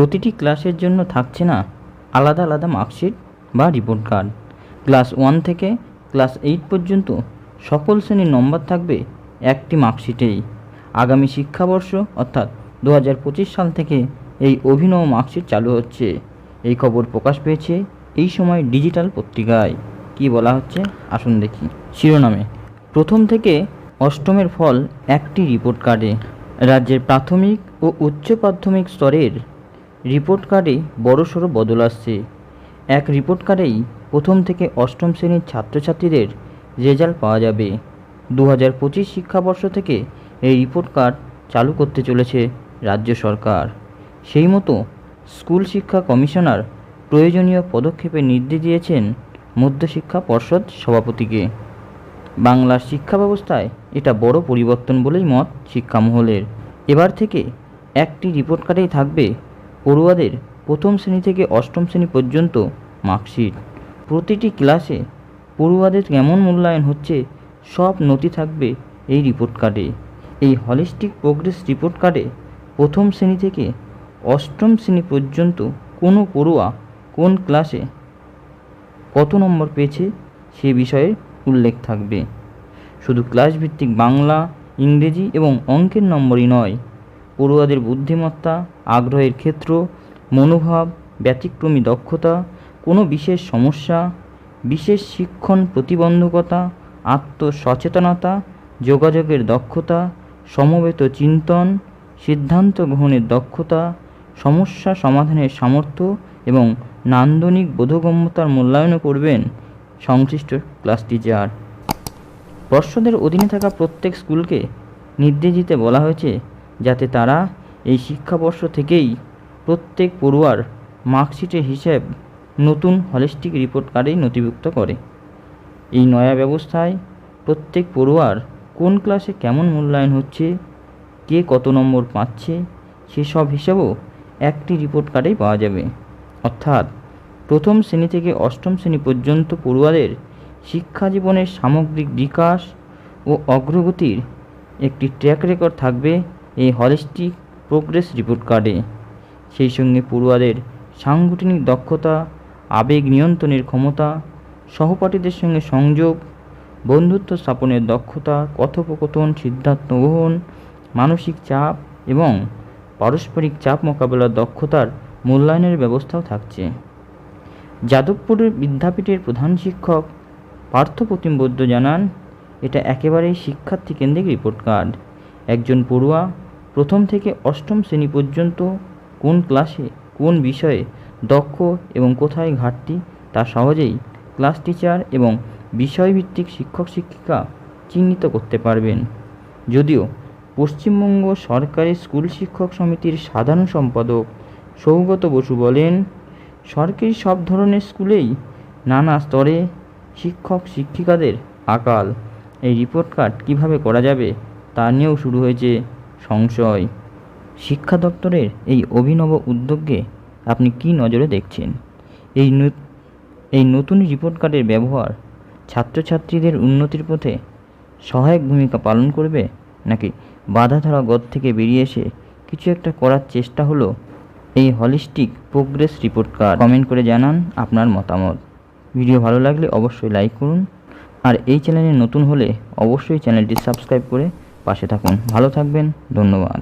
প্রতিটি ক্লাসের জন্য থাকছে না আলাদা আলাদা মার্কশিট বা রিপোর্ট কার্ড। ক্লাস 1 থেকে ক্লাস 8 পর্যন্ত সকল শ্রেণীর নম্বর থাকবে একটি মার্কশিটেই। আগামী শিক্ষাবর্ষ অর্থাৎ 2025 সাল থেকে এই অভিনব মার্কশিট চালু হচ্ছে। এই খবর প্রকাশ পেয়েছে এই সময় ডিজিটাল পত্রিকায়। কি বলা হচ্ছে আসুন দেখি। শিরোনামে, প্রথম থেকে অষ্টমের ফল একটি রিপোর্ট কার্ডে। রাজ্যের প্রাথমিক ও উচ্চ প্রাথমিক স্তরের রিপোর্ট কার্ডে বড়সড় বদল আসছে। এক রিপোর্ট কার্ডেই প্রথম থেকে অষ্টম শ্রেণীর ছাত্রছাত্রীদের রেজাল্ট পাওয়া যাবে। 2025 শিক্ষাবর্ষ থেকে এই রিপোর্ট কার্ড চালু করতে চলেছে রাজ্য সরকার। সেই মতো স্কুল শিক্ষা কমিশনার প্রয়োজনীয় পদক্ষেপের নির্দেশ দিয়েছেন মধ্যশিক্ষা পর্ষদ সভাপতিকে। বাংলার শিক্ষা ব্যবস্থায় এটা বড় পরিবর্তন বলেই মত শিক্ষামহলের। এবার থেকে একটি রিপোর্ট কার্ডেই থাকবে পড়ুয়াদের প্রথম শ্রেণী থেকে অষ্টম শ্রেণী পর্যন্ত মার্কশিট। প্রতিটি ক্লাসে পড়ুয়াদের কেমন মূল্যায়ন হচ্ছে সব নথি থাকবে এই রিপোর্ট কার্ডে। এই হলিস্টিক প্রোগ্রেস রিপোর্ট কার্ডে প্রথম শ্রেণী থেকে অষ্টম শ্রেণী পর্যন্ত কোনো পড়ুয়া কোন ক্লাসে কত নম্বর পেয়েছে সে বিষয়ে উল্লেখ থাকবে। শুধু ক্লাস ভিত্তিক বাংলা, ইংরেজি এবং অঙ্কের নম্বরই নয়, পড়ুয়াদের বুদ্ধিমত্তা, আগ্রহের ক্ষেত্র, মনোভাব, ব্যতিক্রমী দক্ষতা, কোনো বিশেষ সমস্যা, বিশেষ শিক্ষণ প্রতিবন্ধকতা, আত্মসচেতনতা, যোগাযোগের দক্ষতা, সমবেত চিন্তন, সিদ্ধান্ত গ্রহণের দক্ষতা, সমস্যা সমাধানের সামর্থ্য এবং নান্দনিক বোধগম্যতার মূল্যায়ন করবেন সংশ্লিষ্ট ক্লাস টিচার। পর্ষদের অধীনে থাকা প্রত্যেক স্কুলকে নির্দেশ দিতে বলা হয়েছে যাতে তারা এই শিক্ষাবর্ষ থেকেই প্রত্যেক পড়ুয়ার মার্কশিটের হিসেব নতুন হলিস্টিক রিপোর্ট কার্ডেই নথিভুক্ত করে। এই নয়া ব্যবস্থায় প্রত্যেক পড়ুয়ার কোন ক্লাসে কেমন মূল্যায়ন হচ্ছে, কে কত নম্বর পাচ্ছে সেসব হিসাবও একটি রিপোর্ট কার্ডেই পাওয়া যাবে। অর্থাৎ প্রথম শ্রেণী থেকে অষ্টম শ্রেণী পর্যন্ত পড়ুয়াদের শিক্ষা জীবনের সামগ্রিক বিকাশ ও অগ্রগতির একটি ট্র্যাক রেকর্ড থাকবে এই হলিস্টিক প্রোগ্রেস রিপোর্ট কার্ডে। সেই সঙ্গে পড়ুয়াদের সাংগঠনিক দক্ষতা, আবেগ নিয়ন্ত্রণের ক্ষমতা, সহপাঠীদের সঙ্গে সংযোগ, বন্ধুত্ব স্থাপনের দক্ষতা, কথোপকথন, সিদ্ধান্ত গ্রহণ, মানসিক চাপ এবং পারস্পরিক চাপ মোকাবেলার দক্ষতার মূল্যায়নের ব্যবস্থাও থাকছে। যাদবপুরের বিদ্যাপীঠের প্রধান শিক্ষক পার্থপ্রতিম বৈদ্য জানান, এটা একেবারেই শিক্ষার্থী কেন্দ্রিক রিপোর্ট কার্ড। একজন পড়ুয়া প্রথম থেকে অষ্টম শ্রেণী পর্যন্ত কোন ক্লাসে কোন বিষয়ে দক্ষ এবং কোথায় ঘাটতি তা সহজেই ক্লাস টিচার এবং বিষয়ভিত্তিক শিক্ষক শিক্ষিকা চিহ্নিত করতে পারবেন। যদিও পশ্চিমবঙ্গ সরকারি স্কুল শিক্ষক সমিতির সাধারণ সম্পাদক সৌগত বসু বলেন, সরকারি সব ধরনের স্কুলেই নানা স্তরে শিক্ষক শিক্ষিকাদের আকাল। এই রিপোর্ট কার্ড কীভাবে করা যাবে তা নিয়েও শুরু হয়েছে সংশয়। শিক্ষা দপ্তরের এই অভিনব উদ্যোগকে আপনি কী নজরে দেখছেন? এই নতুন রিপোর্ট কার্ডের ব্যবহার ছাত্রছাত্রীদের উন্নতির পথে সহায়ক ভূমিকা পালন করবে, নাকি বাধা ধরা গদ থেকে বেরিয়ে এসে কিছু একটা করার চেষ্টা হলো এই holistic progress report card? Comment করে জানান আপনার মতামত। ভিডিও ভালো লাগলে অবশ্যই লাইক করুন, আর এই চ্যানেলে নতুন হলে অবশ্যই চ্যানেলটি সাবস্ক্রাইব করে পাশে থাকুন। ভালো থাকবেন, ধন্যবাদ।